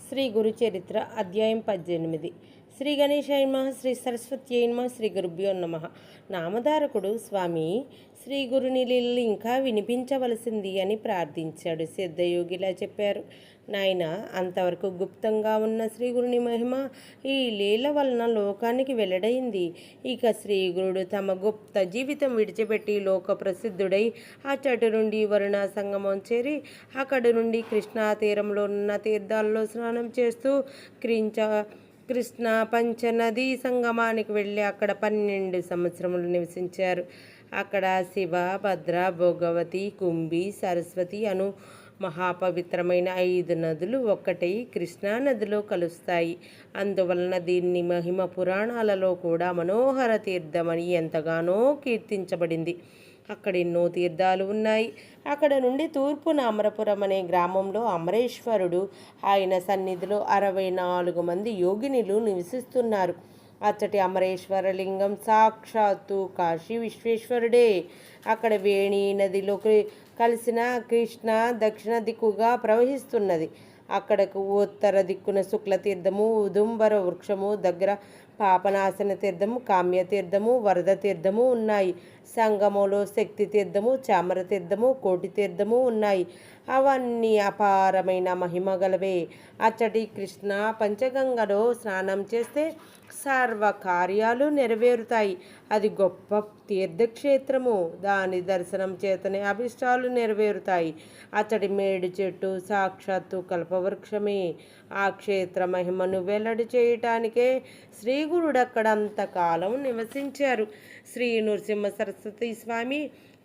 శ్రీ గురు చరిత్ర అధ్యాయం 18. శ్రీ గణేశాయ నమః, శ్రీ సరస్వత్యై నమః, శ్రీ గురుభ్యో నమః. నామధారకుడు స్వామి శ్రీ గురుని లీలలు ఇంకా వినిపించవలసింది అని ప్రార్థించాడు. సిద్ధయోగిలా చెప్పారు. నాయన, అంతవరకు గుప్తంగా ఉన్న శ్రీగురుని మహిమ ఈ లీల వలన లోకానికి వెల్లడైంది. ఇక శ్రీగురుడు తమ గుప్త జీవితం విడిచిపెట్టి లోక ప్రసిద్ధుడై అచ్చటి నుండి వరుణ సంగమం చేరి అక్కడి నుండి కృష్ణా తీరంలో ఉన్న తీర్థాల్లో స్నానం చేస్తూ కృష్ణ పంచనదీ సంగమానికి వెళ్ళి అక్కడ 12 సంవత్సరములు నివసించారు. అక్కడ శివ, భద్ర, భోగవతి, కుంభి, సరస్వతి అను మహాపవిత్రమైన 5 నదులు ఒక్కటై కృష్ణా నదిలో కలుస్తాయి. అందువలన దీన్ని మహిమ పురాణాలలో కూడా మనోహర తీర్థమని ఎంతగానో కీర్తించబడింది. అక్కడ ఎన్నో తీర్థాలు ఉన్నాయి. అక్కడ నుండి తూర్పున అమరపురం అనే గ్రామంలో అమరేశ్వరుడు, ఆయన సన్నిధిలో 64 మంది యోగినులు నివసిస్తున్నారు. అచ్చటి అమరేశ్వర లింగం సాక్షాత్తు కాశీ విశ్వేశ్వరుడే. అక్కడ వేణి నదిలోకి కలిసిన కృష్ణ దక్షిణ దిక్కుగా ప్రవహిస్తున్నది. అక్కడకు ఉత్తర దిక్కున శుక్ల తీర్థము, ఉదుంబర వృక్షము దగ్గర పాపనాశన తీర్థము, కామ్య తీర్థము, వరద తీర్థము ఉన్నాయి. సంగమంలో శక్తి తీర్థము, చామర తీర్థము, కోటి తీర్థము ఉన్నాయి. అవన్నీ అపారమైన మహిమ గలవే. అచ్చటి కృష్ణ పంచగంగలో స్నానం చేస్తే సర్వ కార్యాలు నెరవేరుతాయి. అది గొప్ప తీర్థక్షేత్రము. దాని దర్శనం చేతనే అభిష్టాలు నెరవేరుతాయి. అచ్చటి మేడు చెట్టు సాక్షాత్తు కల్పవృక్షమే. ఆ క్షేత్ర మహిమను వెల్లడి చేయటానికే శ్రీగురుడు అక్కడ అంతకాలం నివసించారు. శ్రీ నృసింహ సరస్వతి స్వామి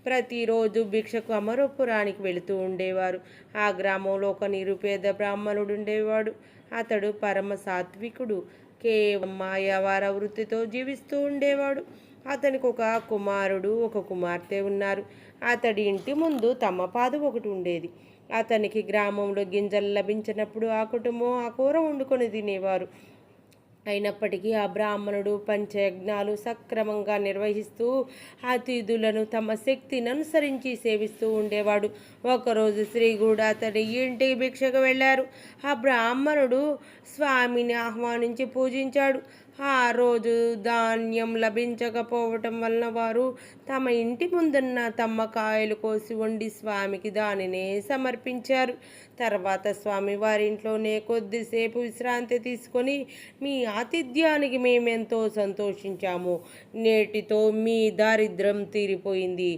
ప్రతిరోజు భిక్షకు అమరపురానికి వెళుతూ ఉండేవారు. ఆ గ్రామంలో ఒక నిరుపేద బ్రాహ్మణుడు ఉండేవాడు. అతడు పరమ సాత్వికుడు. కేవలం మాయావార వృత్తితో జీవిస్తూ ఉండేవాడు. అతనికి ఒక కుమారుడు, ఒక కుమార్తె ఉన్నారు. అతడి ఇంటి ముందు తమ్మపాదు ఒకటి ఉండేది. అతనికి గ్రామంలో గింజలు లభించినప్పుడు ఆ కుటుంబం ఆ కూర వండుకొని తినేవారు. అయినప్పటికీ ఆ బ్రాహ్మణుడు పంచయజ్ఞాలు సక్రమంగా నిర్వహిస్తూ అతిథులను తమ శక్తిని అనుసరించి సేవిస్తూ ఉండేవాడు. ఒకరోజు శ్రీగురుడు అతడి ఇంటికి భిక్షకు వెళ్ళారు. ఆ బ్రాహ్మణుడు స్వామిని ఆహ్వానించి పూజించాడు. ఆ రోజు ధాన్యం లభించకపోవటం వలన వారు తమ ఇంటి ముందున్న తమ్మకాయలు కోసి వండి స్వామికి దానినే సమర్పించారు. తర్వాత స్వామి వారింట్లోనే కొద్దిసేపు విశ్రాంతి తీసుకొని, మీ ఆతిథ్యానికి మేమెంతో సంతోషించాము, నేటితో మీ దారిద్ర్యం తీరిపోయింది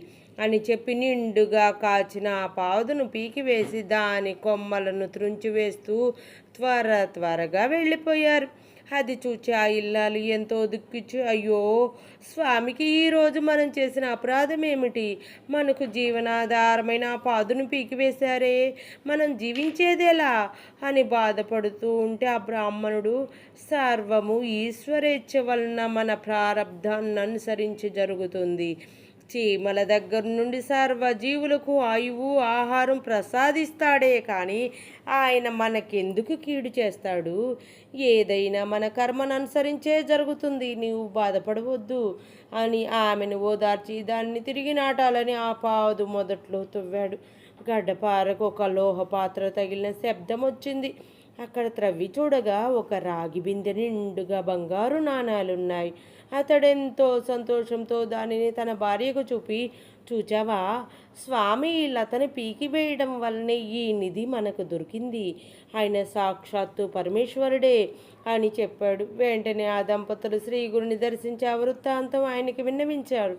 అని చెప్పి నిండుగా కాచిన ఆ పాదును పీకివేసి దాని కొమ్మలను త్రుంచివేస్తూ త్వరగా వెళ్ళిపోయారు. అది చూచి ఆ ఇల్లాలు ఎంతో దుఃఖించి, అయ్యో స్వామికి ఈరోజు మనం చేసిన అపరాధం ఏమిటి? మనకు జీవనాధారమైన ఆ పాదును పీకివేశారే, మనం జీవించేదేలా అని బాధపడుతూ ఉంటే ఆ బ్రాహ్మణుడు, సర్వము ఈశ్వరేచ్ఛ వలన మన ప్రారబ్ధాన్ని అనుసరించి జరుగుతుంది. చీమల దగ్గర నుండి సర్వజీవులకు ఆయువు ఆహారం ప్రసాదిస్తాడే కానీ ఆయన మనకెందుకు కీడు చేస్తాడు? ఏదైనా మన కర్మను అనుసరించే జరుగుతుంది, నీవు బాధపడవద్దు అని ఆమెను ఓదార్చి దాన్ని తిరిగి నాటాలని ఆ పాదు మొదట్లో తవ్వాడు. గడ్డపారకు ఒక లోహ పాత్ర తగిలిన శబ్దం వచ్చింది. అక్కడ త్రవ్వి చూడగా ఒక రాగి బిందె నిండుగా బంగారు నాణాలున్నాయి. అతడెంతో సంతోషంతో దానిని తన భార్యకు చూపి, చూచావా, స్వామి ఈ లతని పీకివేయడం వల్లనే ఈ నిధి మనకు దొరికింది. ఆయన సాక్షాత్తు పరమేశ్వరుడే అని చెప్పాడు. వెంటనే ఆ దంపతులు శ్రీగురుని దర్శించి ఆ వృత్తాంతం ఆయనకి విన్నవించారు.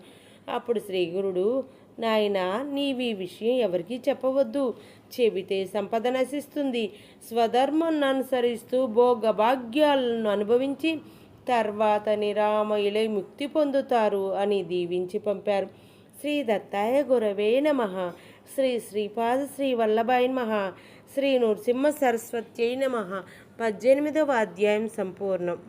అప్పుడు శ్రీగురుడు, నాయనా, నీవి విషయం ఎవరికీ చెప్పవద్దు. చెబితే సంపద నశిస్తుంది. స్వధర్మాన్ని అనుసరిస్తూ భోగభాగ్యాలను అనుభవించి తర్వాత నిరామయులై ముక్తి పొందుతారు అని దీవించి పంపారు. శ్రీ దత్తాయ గురవే నమః. శ్రీ శ్రీపాద శ్రీ వల్లభాయ నమః. శ్రీ నృసింహ సరస్వత్యై నమః. 18వ అధ్యాయం సంపూర్ణం.